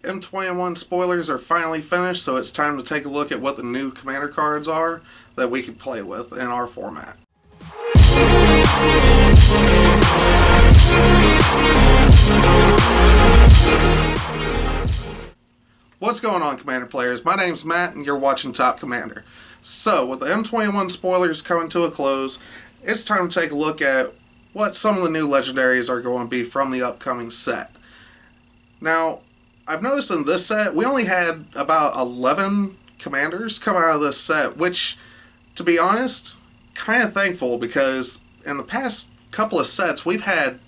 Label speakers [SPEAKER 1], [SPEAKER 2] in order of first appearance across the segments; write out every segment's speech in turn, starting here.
[SPEAKER 1] M21 spoilers are finally finished, so it's time to take a look at what the new commander cards are that we can play with in our format. What's going on, Commander players? My name's Matt and you're watching Top Commander. So, with the M21 spoilers coming to a close, it's time to take a look at what some of the new legendaries are going to be from the upcoming set. Now, I've noticed in this set, we only had about 11 commanders come out of this set, which, to be honest, kind of thankful, because in the past couple of sets, we've had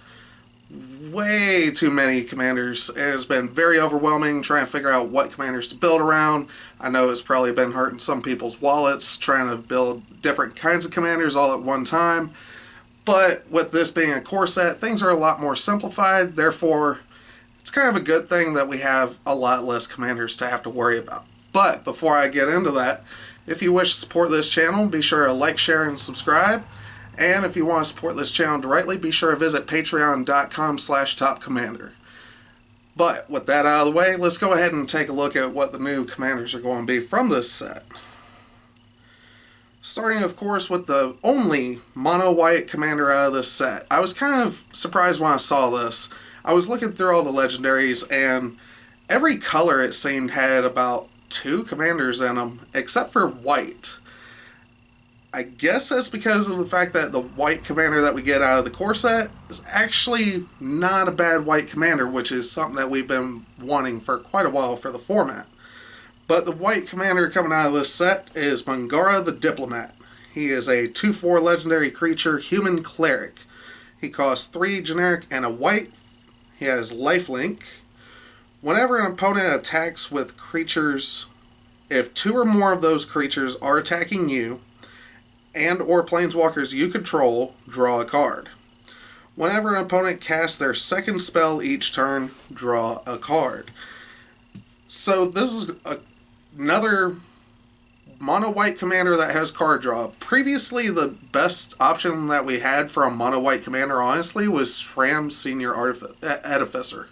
[SPEAKER 1] way too many commanders, and it's been very overwhelming trying to figure out what commanders to build around. I know it's probably been hurting some people's wallets trying to build different kinds of commanders all at one time, but with this being a core set, things are a lot more simplified. Therefore, it's kind of a good thing that we have a lot less commanders to have to worry about. But before I get into that, if you wish to support this channel, be sure to like, share, and subscribe. And if you want to support this channel directly, be sure to visit patreon.com/topcommander. But with that out of the way, let's go ahead and take a look at what the new commanders are going to be from this set. Starting, of course, with the only mono-white commander out of this set. I was kind of surprised when I saw this. I was looking through all the legendaries, and every color, it seemed, had about 2 commanders in them, except for white. I guess that's because of the fact that the white commander that we get out of the core set is actually not a bad white commander, which is something that we've been wanting for quite a while for the format. But the white commander coming out of this set is Mangara the Diplomat. He is a 2/4 legendary creature, human cleric. He costs 3 generic and a white. He has lifelink. Whenever an opponent attacks with creatures, if 2 or more of those creatures are attacking you, and or planeswalkers you control, draw a card. Whenever an opponent casts their second spell each turn, draw a card. So this is another mono-white commander that has card draw. Previously, the best option that we had for a mono-white commander, honestly, was Shram Senior Edificer.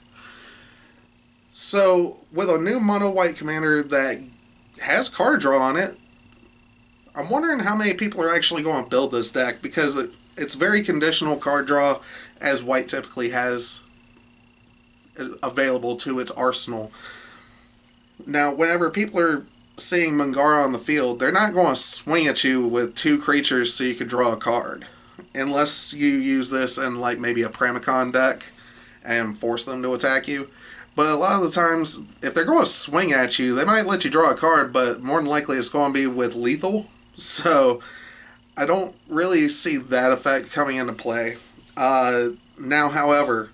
[SPEAKER 1] So, with a new mono-white commander that has card draw on it, I'm wondering how many people are actually going to build this deck, because it's very conditional card draw, as white typically has available to its arsenal. Now, whenever people are seeing Mangara on the field, they're not going to swing at you with 2 creatures so you can draw a card. Unless you use this in like maybe a Pramicon deck and force them to attack you. But a lot of the times, if they're going to swing at you, they might let you draw a card, but more than likely it's going to be with lethal. So, I don't really see that effect coming into play. Now, however,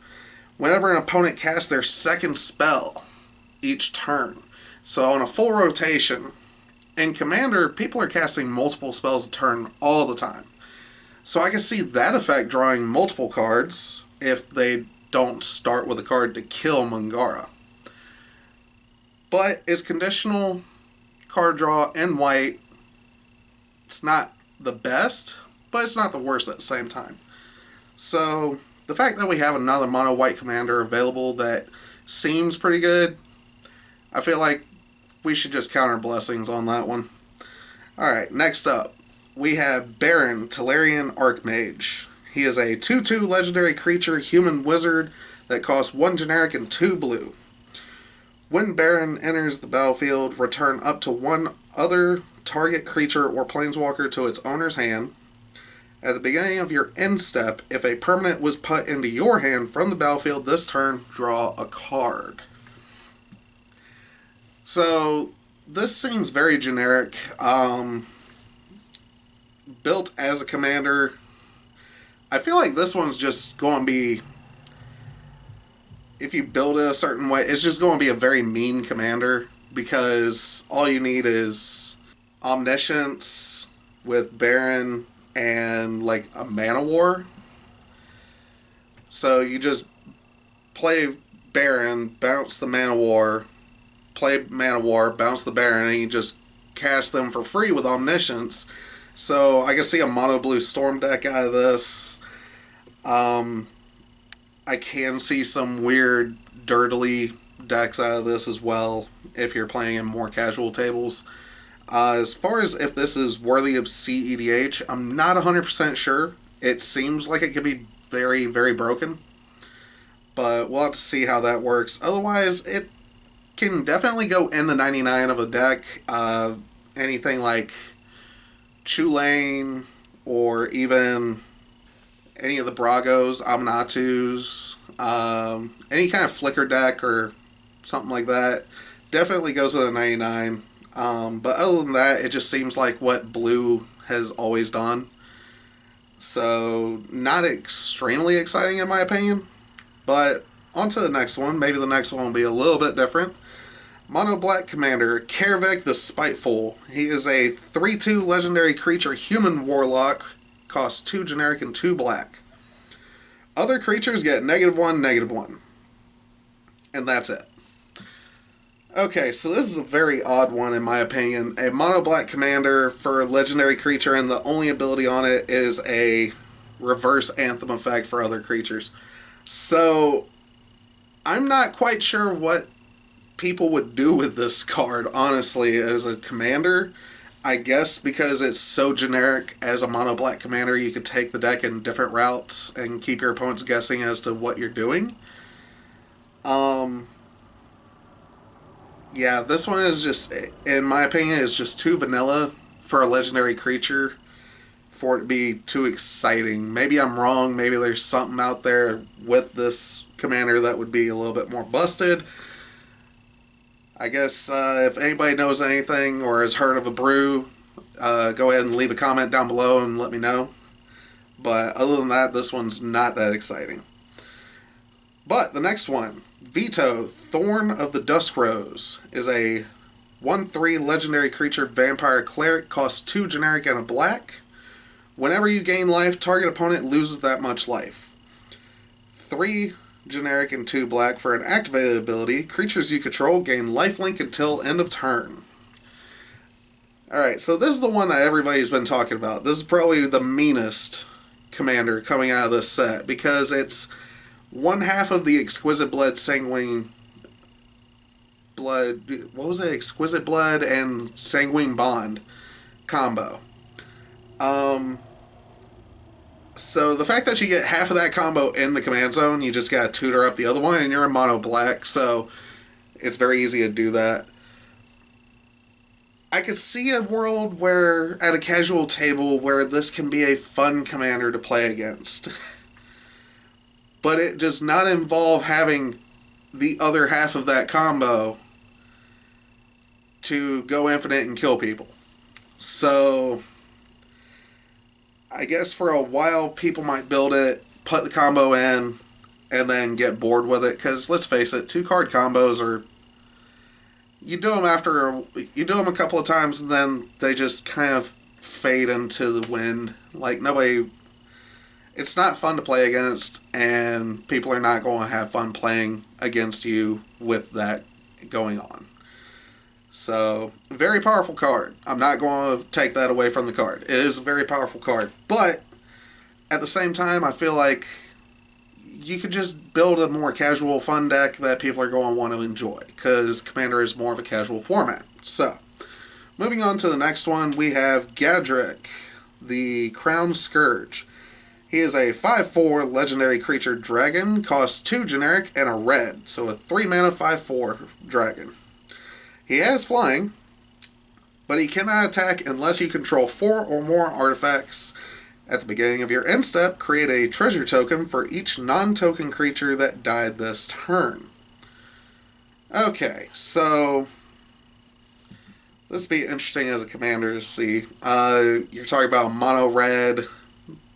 [SPEAKER 1] whenever an opponent casts their second spell each turn, so on a full rotation, in Commander, people are casting multiple spells a turn all the time. So I can see that effect drawing multiple cards if they don't start with a card to kill Mangara. But it's conditional card draw in white. It's not the best, but it's not the worst at the same time. So the fact that we have another mono-white commander available that seems pretty good, I feel like we should just count our blessings on that one. Alright, next up, we have Baron, Tolarian Archmage. He is a 2/2 legendary creature, human wizard, that costs 1 generic and 2 blue. When Baron enters the battlefield, return up to 1 other target creature or planeswalker to its owner's hand. At the beginning of your end step, if a permanent was put into your hand from the battlefield this turn, draw a card. So, this seems very generic. Built as a commander, I feel like this one's just going to be, if you build it a certain way, it's just going to be a very mean commander, because all you need is Omniscience with Baron and like a Mana War. So you just play Baron, bounce the Mana War, play Mana War, bounce the Baron, and you just cast them for free with Omniscience. So I can see a mono blue Storm deck out of this. I can see some weird dirtily decks out of this as well if you're playing in more casual tables. As far as if this is worthy of CEDH, I'm not 100% sure. It seems like it could be very, very broken. But we'll have to see how that works. Otherwise, it can definitely go in the 99 of a deck. Anything like Chulane or even any of the Bragos, Aminatus, any kind of flicker deck or something like that definitely goes in the 99. But other than that, it just seems like what Blue has always done. So, not extremely exciting in my opinion. But, on to the next one. Maybe the next one will be a little bit different. Mono Black Commander, Kaervek the Spiteful. He is a 3/2 legendary creature human warlock. Costs 2 generic and 2 black. Other creatures get -1, -1. And that's it. Okay, so this is a very odd one in my opinion. A Mono Black Commander for a legendary creature, and the only ability on it is a reverse anthem effect for other creatures. So, I'm not quite sure what people would do with this card, honestly, as a commander. I guess because it's so generic as a Mono Black Commander, you could take the deck in different routes and keep your opponents guessing as to what you're doing. Yeah, this one is just, in my opinion, is just too vanilla for a legendary creature for it to be too exciting. Maybe I'm wrong. Maybe there's something out there with this commander that would be a little bit more busted. I guess if anybody knows anything or has heard of a brew, go ahead and leave a comment down below and let me know. But other than that, this one's not that exciting. But the next one, Veto, Thorn of the Dusk Rose, is a 1/3 legendary creature vampire cleric, costs 2 generic and a black. Whenever you gain life, target opponent loses that much life. 3 generic and 2 black for an activated ability. Creatures you control gain lifelink until end of turn. Alright, so this is the one that everybody's been talking about. This is probably the meanest commander coming out of this set because it's one half of the Exquisite Blood Sanguine Blood, what was it? Exquisite Blood and Sanguine Bond combo. So the fact that you get half of that combo in the command zone, you just gotta tutor up the other one, and you're a mono black, so it's very easy to do that. I could see a world where, at a casual table, where this can be a fun commander to play against. But it does not involve having the other half of that combo to go infinite and kill people. So, I guess for a while people might build it, put the combo in, and then get bored with it. Because let's face it, 2-card combos are, you do them a couple of times and then they just kind of fade into the wind. Like nobody, it's not fun to play against, and people are not going to have fun playing against you with that going on. So, very powerful card. I'm not going to take that away from the card. It is a very powerful card. But, at the same time, I feel like you could just build a more casual, fun deck that people are going to want to enjoy. Because Commander is more of a casual format. So, moving on to the next one, we have Gadrick, the Crown Scourge. He is a 5/4 legendary creature dragon, costs 2 generic and a red. So, a 3-mana 5/4 dragon. He has flying, but he cannot attack unless you control 4 or more artifacts. At the beginning of your end step, create a treasure token for each non-token creature that died this turn. Okay, so this would be interesting as a commander to see. You're talking about mono red.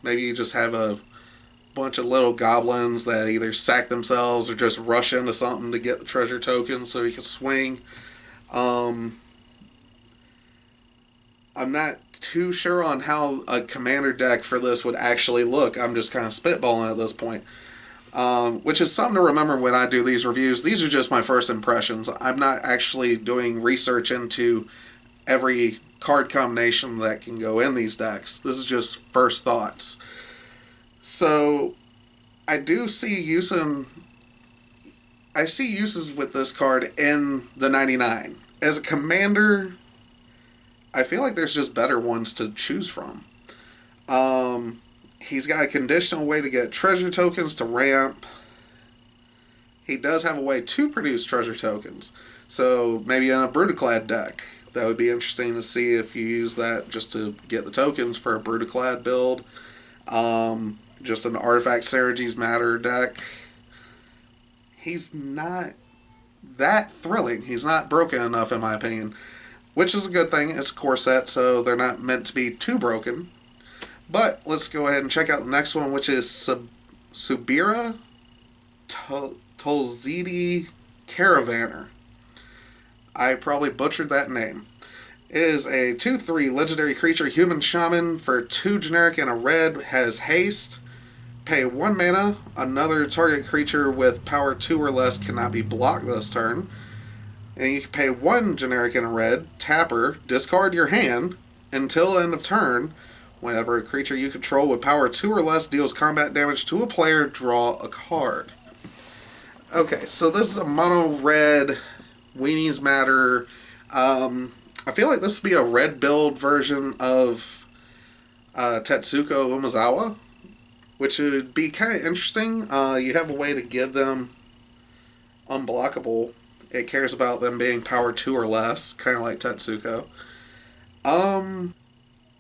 [SPEAKER 1] Maybe you just have a bunch of little goblins that either sack themselves or just rush into something to get the treasure token so you can swing. I'm not too sure on how a commander deck for this would actually look. I'm just kind of spitballing at this point. Which is something to remember when I do these reviews. These are just my first impressions. I'm not actually doing research into every card combination that can go in these decks. This is just first thoughts. So, I do see using... I see uses with this card in the 99. As a commander, I feel like there's just better ones to choose from. He's got a conditional way to get treasure tokens to ramp. He does have a way to produce treasure tokens. So maybe in a Brutaclad deck, that would be interesting to see if you use that just to get the tokens for a Brutaclad build. Just an Artifact Synergies Matter deck. He's not that thrilling. He's not broken enough, in my opinion. Which is a good thing. It's a core set, so they're not meant to be too broken. But let's go ahead and check out the next one, which is Subira Tolzidi Caravaner. I probably butchered that name. It is a 2/3 legendary creature, human shaman for 2 generic and a red, has haste. Pay 1 mana. Another target creature with power 2 or less cannot be blocked this turn. And you can pay 1 generic and a red, tapper, discard your hand until end of turn. Whenever a creature you control with power 2 or less deals combat damage to a player, draw a card. Okay, so this is a mono red Weenies Matter. I feel like this would be a red build version of Tetsuko Umezawa, which would be kind of interesting. You have a way to give them unblockable. It cares about them being power 2 or less, kind of like Tetsuko.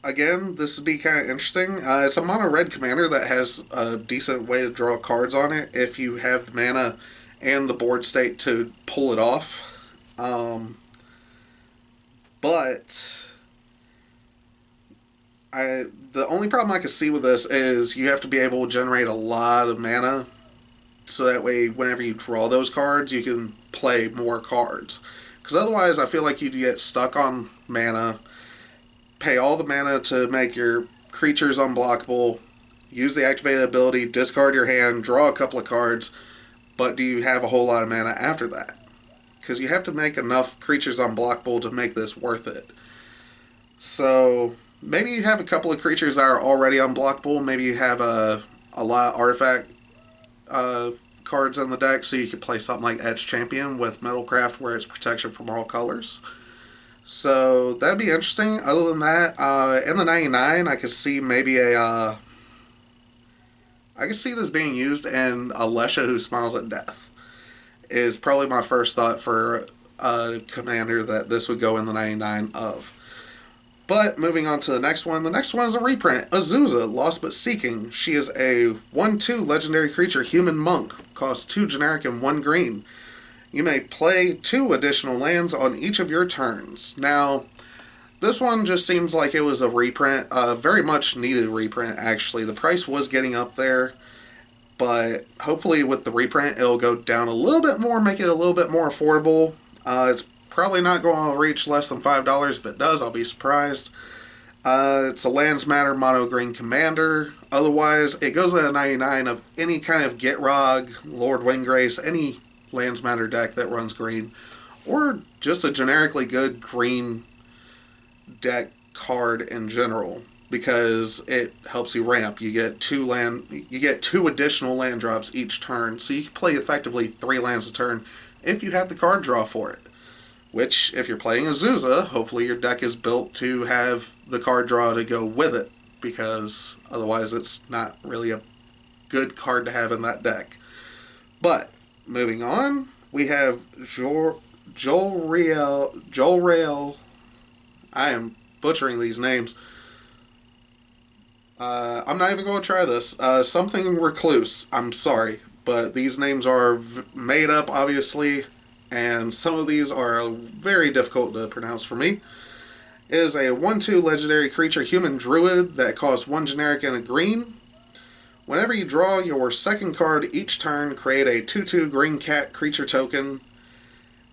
[SPEAKER 1] Again, this would be kind of interesting. It's a mono red commander that has a decent way to draw cards on it if you have the mana and the board state to pull it off. But the only problem I can see with this is you have to be able to generate a lot of mana, so that way whenever you draw those cards, you can play more cards. Because otherwise, I feel like you'd get stuck on mana, pay all the mana to make your creatures unblockable, use the activated ability, discard your hand, draw a couple of cards, but do you have a whole lot of mana after that? Because you have to make enough creatures unblockable to make this worth it. So maybe you have a couple of creatures that are already unblockable. Maybe you have a lot of artifact cards in the deck, so you could play something like Edge Champion with Metalcraft, where it's protection from all colors. So that'd be interesting. Other than that, in the 99, I could see maybe I could see this being used in Alesha Who Smiles at Death. Is probably my first thought for a commander that this would go in the 99 of. But moving on to the next one. The next one is a reprint. Azusa, Lost But Seeking. She is a 1/2 legendary creature, human monk. Costs 2 generic and 1 green. You may play 2 additional lands on each of your turns. Now, this one just seems like it was a reprint. A very much needed reprint, actually. The price was getting up there. But hopefully with the reprint, it'll go down a little bit more, make it a little bit more affordable. It's probably not going to reach less than $5. If it does, I'll be surprised. It's a Lands Matter mono green commander. Otherwise, it goes at a 99 of any kind of Gitrog, Lord Windgrace, any Lands Matter deck that runs green. Or just a generically good green deck card in general. Because it helps you ramp. You get 2 additional land drops each turn, so you can play effectively 3 lands a turn if you have the card draw for it. Which, if you're playing Azusa, hopefully your deck is built to have the card draw to go with it, because otherwise it's not really a good card to have in that deck. But moving on, we have Joel Rail. I am butchering these names. I'm not even going to try this. Something Recluse. I'm sorry, but these names are made up, obviously, and some of these are very difficult to pronounce for me. It is a 1/2 legendary creature, human druid, that costs 1 generic and a green. Whenever you draw your second card each turn, create a 2/2 green cat creature token,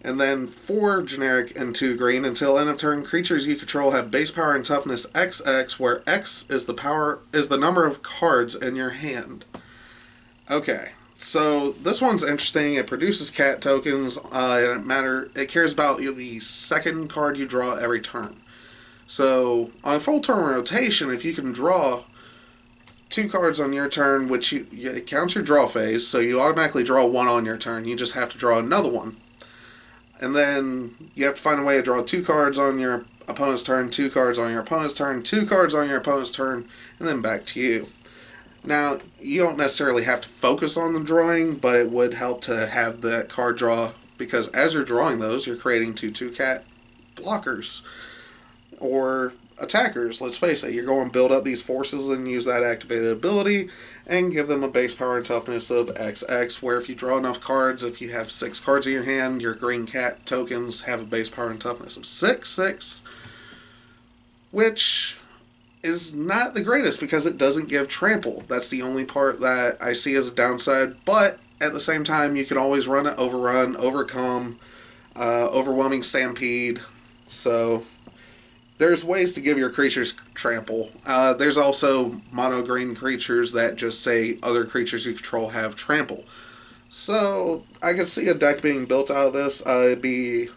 [SPEAKER 1] and then 4 generic and 2 green. Until end of turn, creatures you control have base power and toughness XX, where X is the number of cards in your hand. Okay, so this one's interesting. It produces cat tokens. It cares about the second card you draw every turn. So on a full turn rotation, if you can draw 2 cards on your turn, which it counts your draw phase, so you automatically draw 1 on your turn. You just have to draw another one. And then you have to find a way to draw 2 cards on your opponent's turn, 2 cards on your opponent's turn, 2 cards on your opponent's turn, and then back to you. Now, you don't necessarily have to focus on the drawing, but it would help to have that card draw, because as you're drawing those, you're creating 2/2 blockers. Or attackers, let's face it. You're going to build up these forces and use that activated ability and give them a base power and toughness of XX, where if you draw enough cards, if you have 6 cards in your hand, your green cat tokens have a base power and toughness of 6, which is not the greatest because it doesn't give trample. That's the only part that I see as a downside, but at the same time, you can always run it, overrun, overcome, overwhelming stampede, so there's ways to give your creatures trample. There's also mono green creatures that just say other creatures you control have trample. So I could see a deck being built out of this. It'd be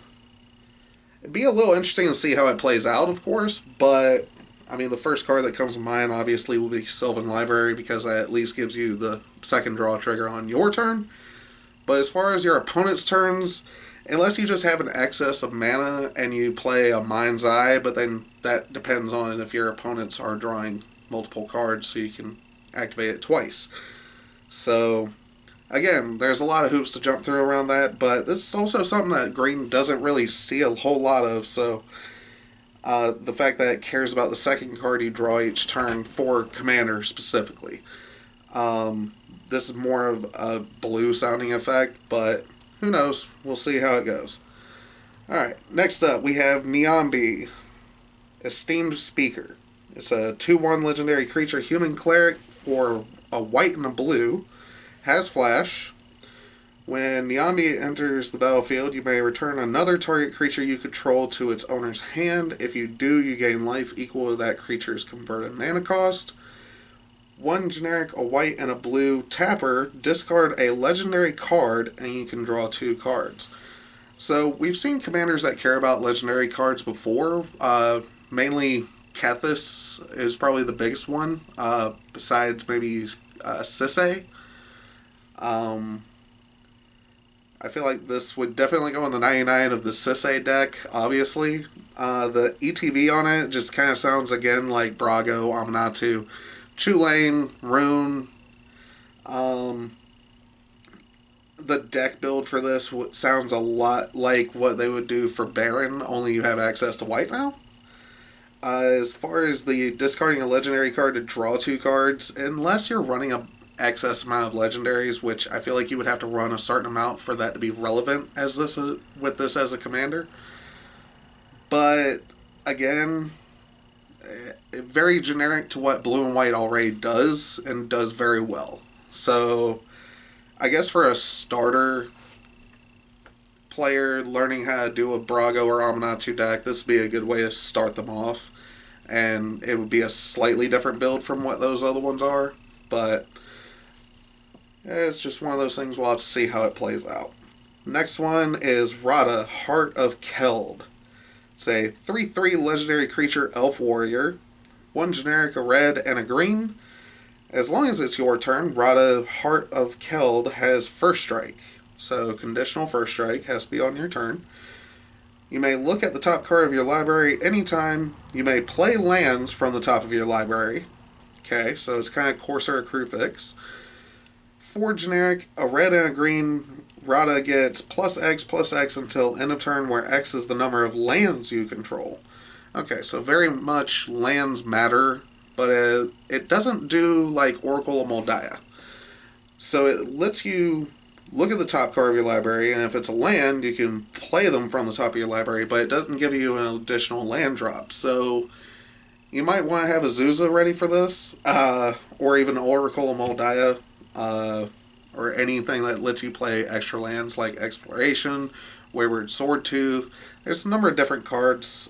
[SPEAKER 1] a little interesting to see how it plays out, of course, but I mean, the first card that comes to mind obviously will be Sylvan Library, because that at least gives you the second draw trigger on your turn. But as far as your opponent's turns, unless you just have an excess of mana and you play a Mind's Eye, but then that depends on if your opponents are drawing multiple cards so you can activate it twice. So, again, there's a lot of hoops to jump through around that, but this is also something that Green doesn't really see a whole lot of, so the fact that it cares about the second card you draw each turn for Commander specifically. This is more of a blue sounding effect, but who knows? We'll see how it goes. Alright, next up we have Niambi, Esteemed Speaker. It's a 2/1 legendary creature, human cleric for a white and a blue. Has flash. When Niambi enters the battlefield, you may return another target creature you control to its owner's hand. If you do, you gain life equal to that creature's converted mana cost. 1 generic, a white, and a blue tapper. Discard a legendary card, and you can draw 2 cards. So, we've seen commanders that care about legendary cards before. Mainly Kethis is probably the biggest one, besides maybe Sisay. I feel like this would definitely go in the 99 of the Sisay deck, obviously. The ETB on it just kind of sounds, again, like Brago, Amanatu, Chulane, Rune. The deck build for this sounds a lot like what they would do for Baron, only you have access to white now. As far as the discarding a legendary card to draw 2 cards, unless you're running a excess amount of legendaries, which I feel like you would have to run a certain amount for that to be relevant as this with this as a commander. But again, very generic to what blue and white already does, and does very well. So I guess for a starter player learning how to do a Brago or Amanatu deck, this would be a good way to start them off, and it would be a slightly different build from what those other ones are, but it's just one of those things. We'll have to see how it plays out. Next one is Rada, Heart of Keld. It's a 3/3 legendary creature, elf warrior. 1 generic, a red, and a green. As long as it's your turn, Rada, Heart of Keld has first strike. So conditional first strike has to be on your turn. You may look at the top card of your library anytime. You may play lands from the top of your library. Okay, so it's kind of Corsair Crucifix. 4 generic, a red and a green. Rada gets +X until end of turn, where X is the number of lands you control. Okay, so very much lands matter, but it doesn't do like Oracle of Moldiah. So it lets you look at the top card of your library, and if it's a land, you can play them from the top of your library, but it doesn't give you an additional land drop. So you might want to have a Zuza ready for this, or even Oracle of Moldiah, or anything that lets you play extra lands like Exploration, Wayward Swordtooth. There's a number of different cards.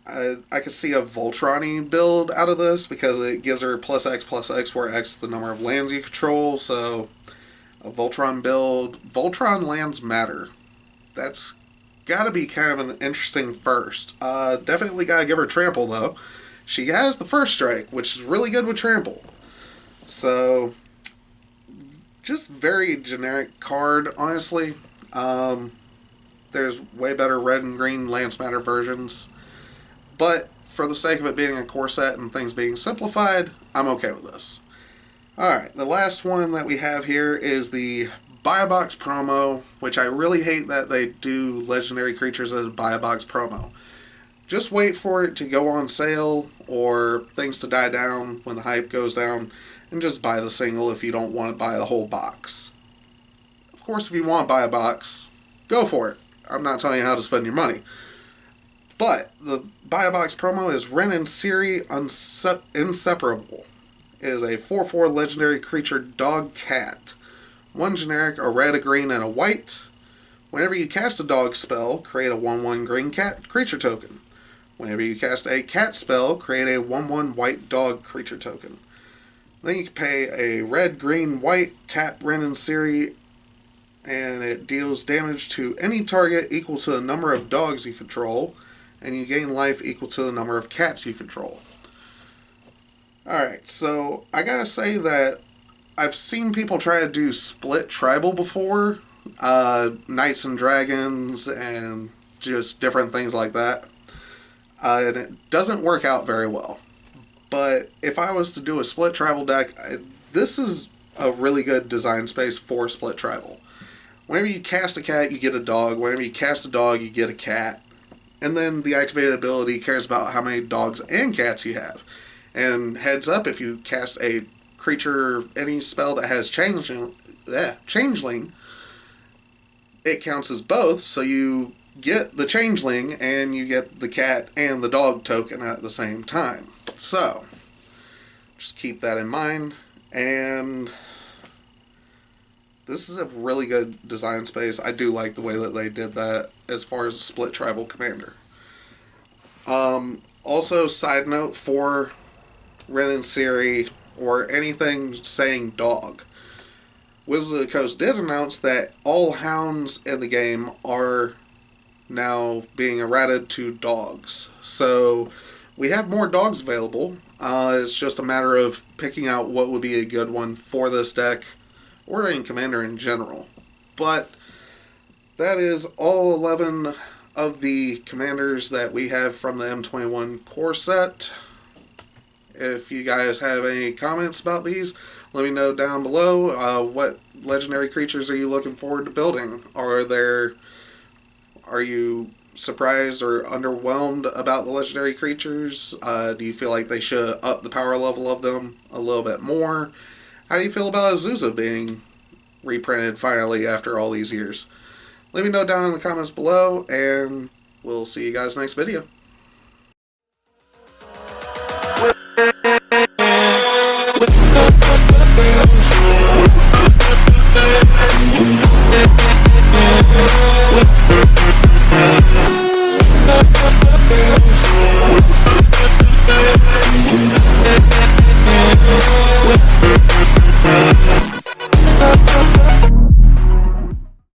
[SPEAKER 1] I could see a Voltron build out of this because it gives her +X, where X is the number of lands you control. So a Voltron build. Voltron lands matter. That's got to be kind of an interesting first. Definitely got to give her trample, though. she has the first strike, which is really good with trample. So, just very generic card, honestly. There's way better red and green Lance Matter versions. But for the sake of it being a core set and things being simplified, I'm okay with this. Alright, the last one that we have here is the Buy a Box promo, which I really hate that they do legendary creatures as a Buy a Box promo. Just wait for it to go on sale or things to die down when the hype goes down, and just buy the single if you don't want to buy the whole box. Of course, if you want to buy a box, go for it. I'm not telling you how to spend your money. But the Buy a Box promo is Ren and Siri Inseparable. It is a 4/4 legendary creature dog cat. 1 generic, a red, a green, and a white. Whenever you cast a dog spell, create a 1/1 green cat creature token. Whenever you cast a cat spell, create a 1/1 white dog creature token. Then you can pay a red, green, white, tap Ren and Siri, and it deals damage to any target equal to the number of dogs you control, and you gain life equal to the number of cats you control. Alright, so I gotta say that I've seen people try to do split tribal before, Knights and Dragons, and just different things like that, and it doesn't work out very well. But if I was to do a split tribal deck, this is a really good design space for split tribal. Whenever you cast a cat, you get a dog. Whenever you cast a dog, you get a cat. And then the activated ability cares about how many dogs and cats you have. And heads up, if you cast a creature, any spell that has changeling, it counts as both, so you get the changeling and you get the cat and the dog token at the same time. So, just keep that in mind, and this is a really good design space. I do like the way that they did that as far as a split tribal commander. Also, side note for Ren and Siri, or anything saying dog, Wizards of the Coast did announce that all hounds in the game are now being errated to dogs. So we have more dogs available. It's just a matter of picking out what would be a good one for this deck, or in Commander in general. But that is all 11 of the commanders that we have from the M21 core set. If you guys have any comments about these, let me know down below. What legendary creatures are you looking forward to building? Are you surprised or underwhelmed about the legendary creatures? Do you feel like they should up the power level of them a little bit more? How do you feel about Azusa being reprinted finally after all these years? Let me know down in the comments below, and we'll see you guys next video.
[SPEAKER 2] We'll be right back.